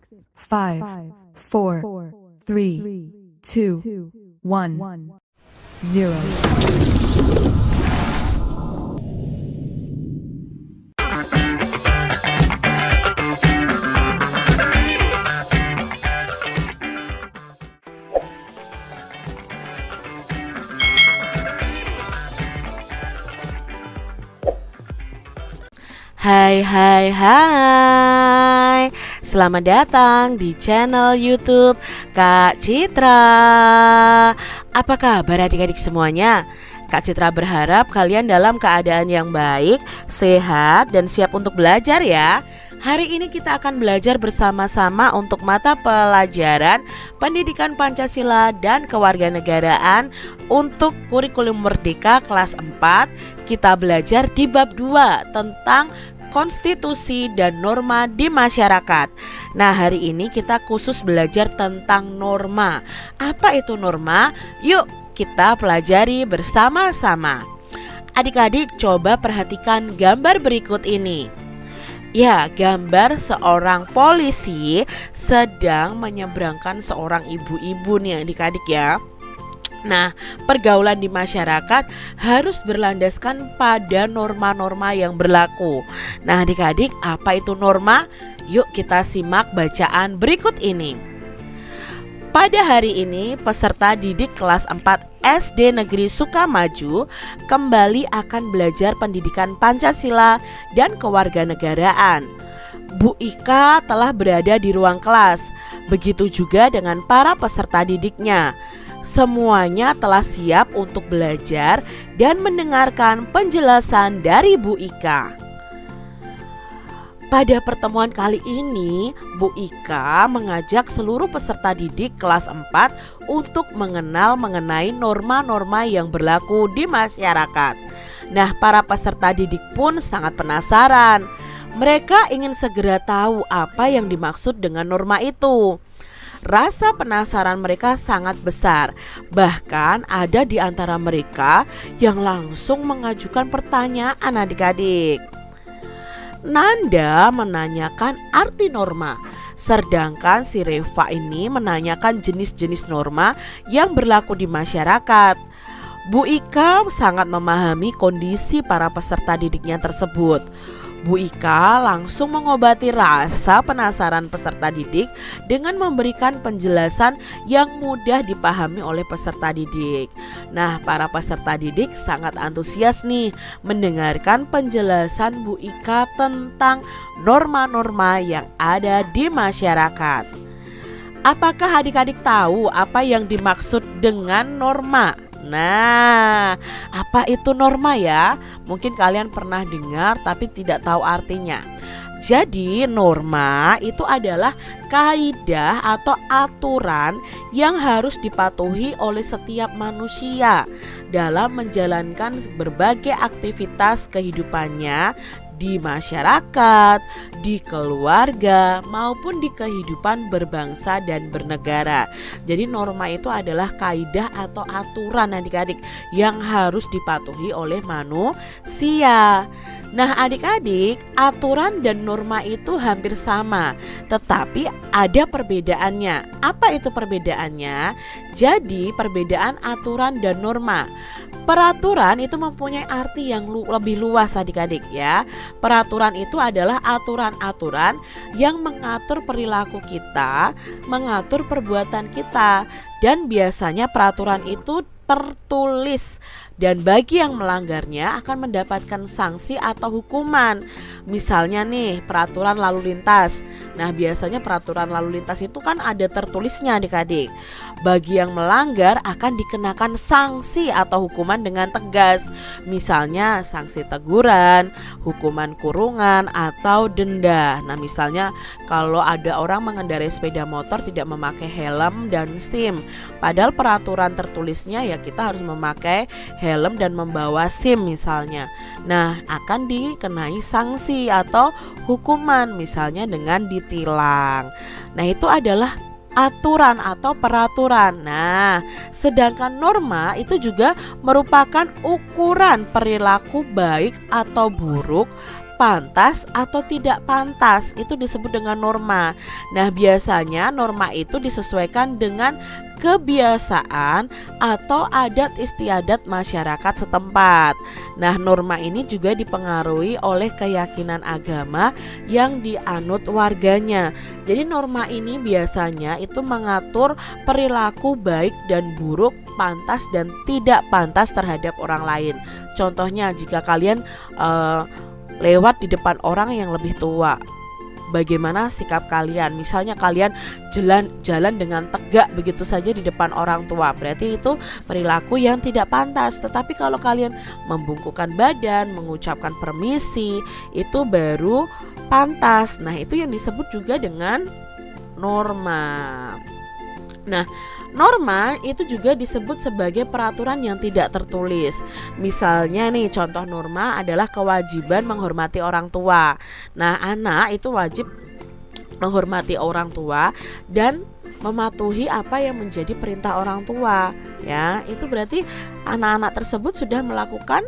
5, 4, 3, 2, 1, 0. Hai hai hai, selamat datang di channel YouTube Kak Citra. Apa kabar adik-adik semuanya? Kak Citra berharap kalian dalam keadaan yang baik, sehat, dan siap untuk belajar ya. Hari ini kita akan belajar bersama-sama untuk mata pelajaran Pendidikan Pancasila dan Kewarganegaraan untuk kurikulum Merdeka kelas 4. Kita belajar di bab 2 tentang konstitusi dan norma di masyarakat. Nah, hari ini kita khusus belajar tentang norma. Apa itu norma? Yuk kita pelajari bersama-sama. Adik-adik coba perhatikan gambar berikut ini. Ya, gambar seorang polisi sedang menyeberangkan seorang ibu-ibu nih adik-adik ya. Nah, pergaulan di masyarakat harus berlandaskan pada norma-norma yang berlaku. Nah, adik-adik, apa itu norma? Yuk kita simak bacaan berikut ini. Pada hari ini, peserta didik kelas 4 SD Negeri Sukamaju kembali akan belajar pendidikan Pancasila dan kewarganegaraan. Bu Ika telah berada di ruang kelas, begitu juga dengan para peserta didiknya. Semuanya telah siap untuk belajar dan mendengarkan penjelasan dari Bu Ika. Pada pertemuan kali ini, Bu Ika mengajak seluruh peserta didik kelas 4 untuk mengenal mengenai norma-norma yang berlaku di masyarakat. Nah, para peserta didik pun sangat penasaran. Mereka ingin segera tahu apa yang dimaksud dengan norma itu. Rasa penasaran mereka sangat besar. Bahkan ada di antara mereka yang langsung mengajukan pertanyaan adik-adik. Nanda menanyakan arti norma, sedangkan si Reva ini menanyakan jenis-jenis norma yang berlaku di masyarakat. Bu Ika sangat memahami kondisi para peserta didiknya tersebut. Bu Ika langsung mengobati rasa penasaran peserta didik dengan memberikan penjelasan yang mudah dipahami oleh peserta didik. Nah, para peserta didik sangat antusias nih mendengarkan penjelasan Bu Ika tentang norma-norma yang ada di masyarakat. Apakah adik-adik tahu apa yang dimaksud dengan norma? Nah, apa itu norma ya? Mungkin kalian pernah dengar tapi tidak tahu artinya. Jadi norma itu adalah kaidah atau aturan yang harus dipatuhi oleh setiap manusia dalam menjalankan berbagai aktivitas kehidupannya di masyarakat, di keluarga, maupun di kehidupan berbangsa dan bernegara. Jadi norma itu adalah kaidah atau aturan adik-adik yang harus dipatuhi oleh manusia. Nah adik-adik, aturan dan norma itu hampir sama, tetapi ada perbedaannya. Apa itu perbedaannya? Jadi perbedaan aturan dan norma. Peraturan itu mempunyai arti yang lebih luas adik-adik ya. Peraturan itu adalah aturan-aturan yang mengatur perilaku kita, mengatur perbuatan kita. Dan biasanya peraturan itu tertulis dan bagi yang melanggarnya akan mendapatkan sanksi atau hukuman. Misalnya nih peraturan lalu lintas. Nah biasanya peraturan lalu lintas itu kan ada tertulisnya adik-adik. Bagi yang melanggar akan dikenakan sanksi atau hukuman dengan tegas. Misalnya sanksi teguran, hukuman kurungan atau denda. Nah misalnya kalau ada orang mengendarai sepeda motor tidak memakai helm dan SIM, padahal peraturan tertulisnya ya kita harus memakai helm dan membawa SIM misalnya. Nah akan dikenai sanksi atau hukuman misalnya dengan ditilang. Nah itu adalah aturan atau peraturan. Nah, sedangkan norma itu juga merupakan ukuran perilaku baik atau buruk pantas atau tidak pantas, itu disebut dengan norma. Nah, biasanya norma itu disesuaikan dengan kebiasaan atau adat istiadat masyarakat setempat. Nah, norma ini juga dipengaruhi oleh keyakinan agama yang dianut warganya. Jadi norma ini biasanya itu mengatur perilaku baik dan buruk, pantas dan tidak pantas terhadap orang lain. Contohnya, jika kalian lewat di depan orang yang lebih tua, bagaimana sikap kalian? Misalnya kalian jalan dengan tegak begitu saja di depan orang tua, berarti itu perilaku yang tidak pantas. Tetapi kalau kalian membungkukkan badan, mengucapkan permisi, itu baru pantas. Nah, itu yang disebut juga dengan norma. Nah, norma itu juga disebut sebagai peraturan yang tidak tertulis. Misalnya nih, contoh norma adalah kewajiban menghormati orang tua. Nah, anak itu wajib menghormati orang tua dan mematuhi apa yang menjadi perintah orang tua. Ya, itu berarti anak-anak tersebut sudah melakukan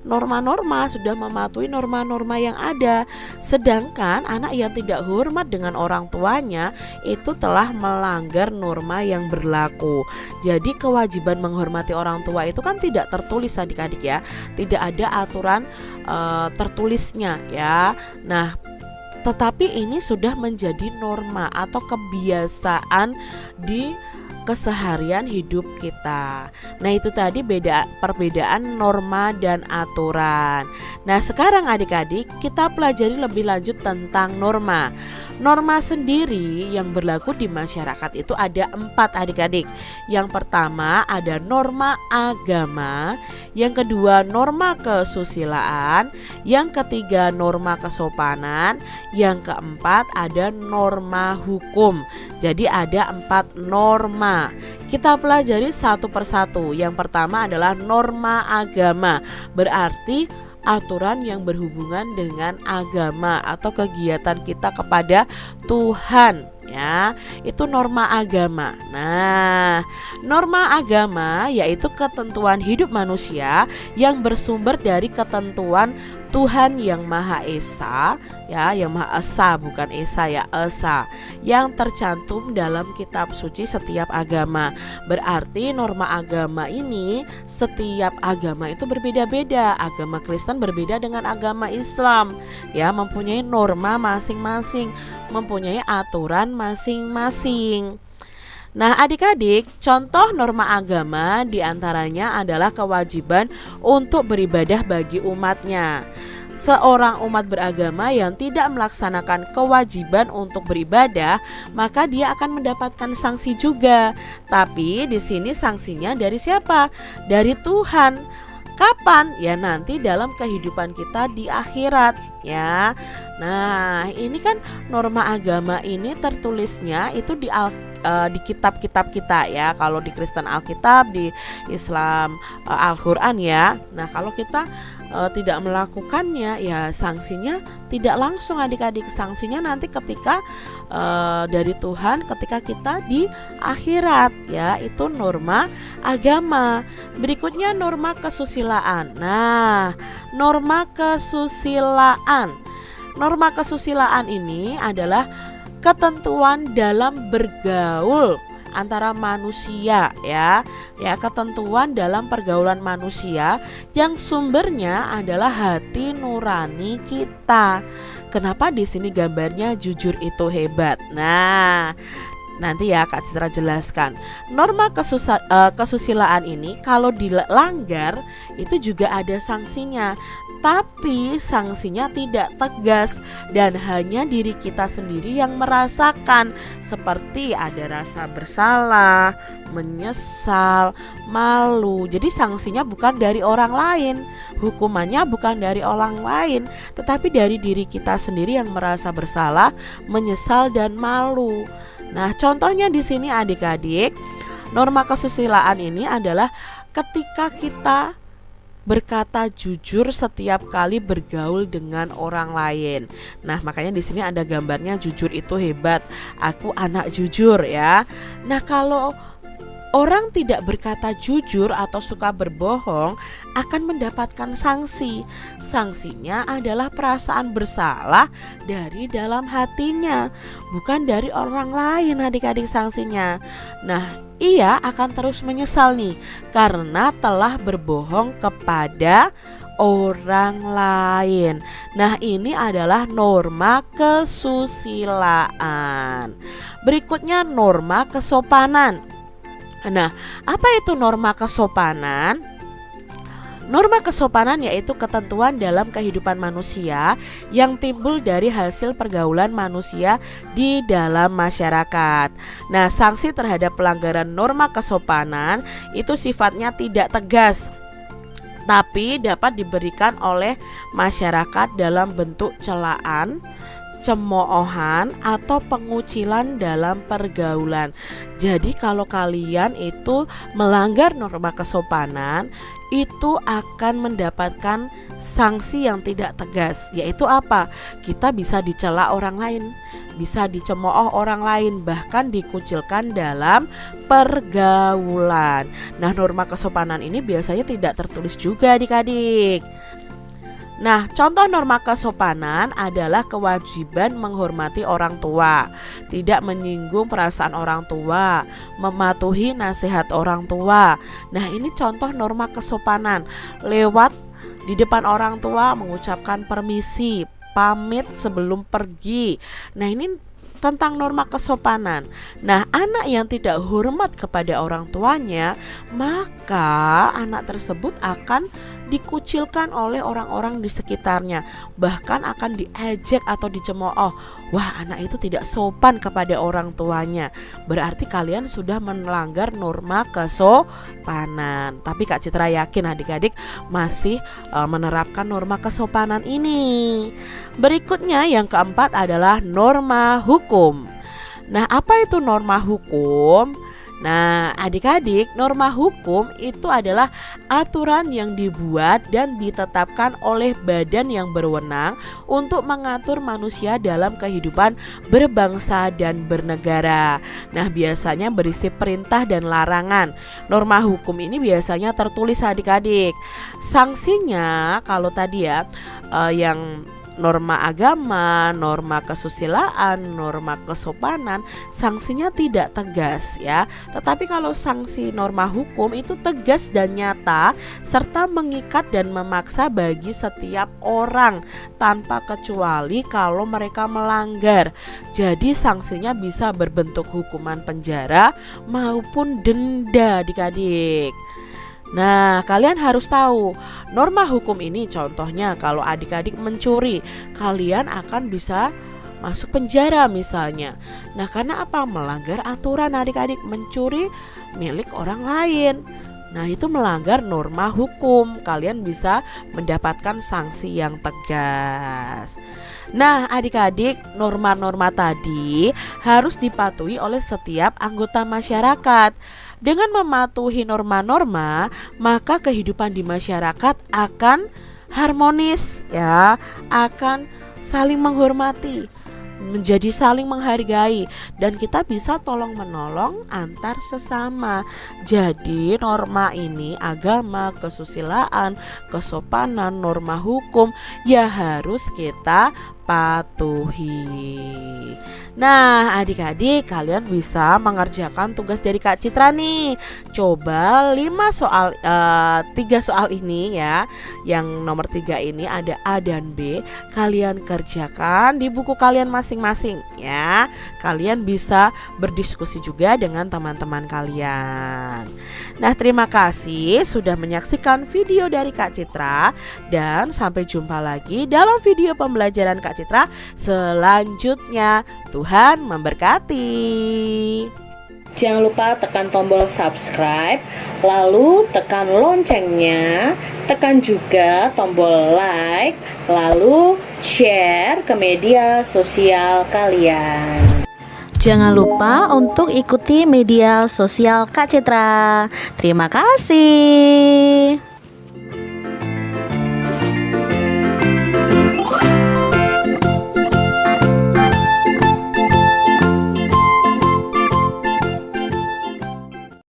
norma-norma, sudah mematuhi norma-norma yang ada. Sedangkan anak yang tidak hormat dengan orang tuanya itu telah melanggar norma yang berlaku. Jadi kewajiban menghormati orang tua itu kan tidak tertulis adik-adik ya, tidak ada aturan tertulisnya ya. Nah, tetapi ini sudah menjadi norma atau kebiasaan di keseharian hidup kita. Nah, itu tadi perbedaan norma dan aturan. Nah, sekarang adik-adik kita pelajari lebih lanjut tentang norma. Norma sendiri yang berlaku di masyarakat itu ada 4 adik-adik. Yang pertama ada norma agama, yang kedua norma kesusilaan, yang ketiga norma kesopanan, yang keempat ada norma hukum. Jadi ada 4 norma. Kita pelajari satu persatu. Yang pertama adalah norma agama, berarti aturan yang berhubungan dengan agama atau kegiatan kita kepada Tuhan ya, itu norma agama. Nah, norma agama yaitu ketentuan hidup manusia yang bersumber dari ketentuan Tuhan yang Maha Esa ya, yang Maha Esa bukan Esa ya, Esa, yang tercantum dalam kitab suci setiap agama. Berarti norma agama ini setiap agama itu berbeda-beda. Agama Kristen berbeda dengan agama Islam ya, mempunyai norma masing-masing, mempunyai aturan masing-masing. Nah, adik-adik, contoh norma agama diantaranya adalah kewajiban untuk beribadah bagi umatnya. Seorang umat beragama yang tidak melaksanakan kewajiban untuk beribadah, maka dia akan mendapatkan sanksi juga. Tapi di sini sanksinya dari siapa? Dari Tuhan. Kapan? Ya nanti dalam kehidupan kita di akhirat ya. Nah, ini kan norma agama ini tertulisnya itu di kitab-kitab kita ya. Kalau di Kristen Alkitab, di Islam Al-Quran ya. Nah, kalau kita tidak melakukannya ya sanksinya tidak langsung adik-adik. Sanksinya nanti ketika dari Tuhan ketika kita di akhirat ya. Itu norma agama. Berikutnya norma kesusilaan. Nah, norma kesusilaan. Norma kesusilaan ini adalah ketentuan dalam bergaul antara manusia ya, ketentuan dalam pergaulan manusia yang sumbernya adalah hati nurani kita. Kenapa di sini gambarnya jujur itu hebat? Nah, nanti ya Kak Citra jelaskan. Norma kesusilaan ini kalau dilanggar itu juga ada sanksinya. Tapi sanksinya tidak tegas dan hanya diri kita sendiri yang merasakan, seperti ada rasa bersalah, menyesal, malu. Jadi sanksinya bukan dari orang lain, hukumannya bukan dari orang lain, tetapi dari diri kita sendiri yang merasa bersalah, menyesal dan malu. Nah, contohnya di sini adik-adik, norma kesusilaan ini adalah ketika kita berkata jujur setiap kali bergaul dengan orang lain. Nah, makanya di sini ada gambarnya jujur itu hebat. Aku anak jujur ya. Nah, kalau Orang tidak berkata jujur atau suka berbohong akan mendapatkan sanksi. Sanksinya adalah perasaan bersalah dari dalam hatinya, bukan dari orang lain adik-adik sanksinya. Nah, ia akan terus menyesal nih karena telah berbohong kepada orang lain. Nah, ini adalah norma kesusilaan. Berikutnya norma kesopanan. Nah, apa itu norma kesopanan? Norma kesopanan yaitu ketentuan dalam kehidupan manusia yang timbul dari hasil pergaulan manusia di dalam masyarakat. Nah, sanksi terhadap pelanggaran norma kesopanan itu sifatnya tidak tegas, tapi dapat diberikan oleh masyarakat dalam bentuk celaan, cemoohan, atau pengucilan dalam pergaulan. Jadi kalau kalian itu melanggar norma kesopanan, itu akan mendapatkan sanksi yang tidak tegas. Yaitu apa? Kita bisa dicela orang lain, bisa dicemooh orang lain, bahkan dikucilkan dalam pergaulan. Nah, norma kesopanan ini biasanya tidak tertulis juga adik-adik. Nah, contoh norma kesopanan adalah kewajiban menghormati orang tua, tidak menyinggung perasaan orang tua, mematuhi nasihat orang tua. Nah, ini contoh norma kesopanan. Lewat di depan orang tua mengucapkan permisi, pamit sebelum pergi. Nah, ini tentang norma kesopanan. Nah, anak yang tidak hormat kepada orang tuanya, maka anak tersebut akan dikucilkan oleh orang-orang di sekitarnya, bahkan akan diejek atau dicemooh. Wah, anak itu tidak sopan kepada orang tuanya. Berarti kalian sudah melanggar norma kesopanan. Tapi Kak Citra yakin adik-adik masih menerapkan norma kesopanan ini. Berikutnya yang keempat adalah norma hukum. Nah, apa itu norma hukum? Nah, adik-adik, norma hukum itu adalah aturan yang dibuat dan ditetapkan oleh badan yang berwenang untuk mengatur manusia dalam kehidupan berbangsa dan bernegara. Nah, biasanya berisi perintah dan larangan. Norma hukum ini biasanya tertulis adik-adik. Sanksinya kalau tadi ya yang norma agama, norma kesusilaan, norma kesopanan, sanksinya tidak tegas ya. Tetapi kalau sanksi norma hukum itu tegas dan nyata serta mengikat dan memaksa bagi setiap orang tanpa kecuali kalau mereka melanggar. Jadi sanksinya bisa berbentuk hukuman penjara maupun denda adik-adik. Nah, kalian harus tahu norma hukum ini, contohnya kalau adik-adik mencuri, kalian akan bisa masuk penjara misalnya. Nah, karena apa? Melanggar aturan adik-adik, mencuri milik orang lain. Nah, itu melanggar norma hukum. Kalian bisa mendapatkan sanksi yang tegas. Nah, adik-adik, norma-norma tadi harus dipatuhi oleh setiap anggota masyarakat. Dengan mematuhi norma-norma, maka kehidupan di masyarakat akan harmonis ya, akan saling menghormati, menjadi saling menghargai, dan kita bisa tolong menolong antar sesama. Jadi norma ini, agama, kesusilaan, kesopanan, norma hukum ya harus kita patuhi. Nah, adik-adik, kalian bisa mengerjakan tugas dari Kak Citra nih. Coba 3 soal ini ya. Yang nomor 3 ini ada A dan B. Kalian kerjakan di buku kalian masing-masing ya. Kalian bisa berdiskusi juga dengan teman-teman kalian. Nah, terima kasih sudah menyaksikan video dari Kak Citra, dan sampai jumpa lagi dalam video pembelajaran Kak Citra selanjutnya. Tuhan memberkati. Jangan lupa tekan tombol subscribe, lalu tekan loncengnya, tekan juga tombol like, lalu share ke media sosial kalian. Jangan lupa untuk ikuti media sosial Kak Citra. Terima kasih.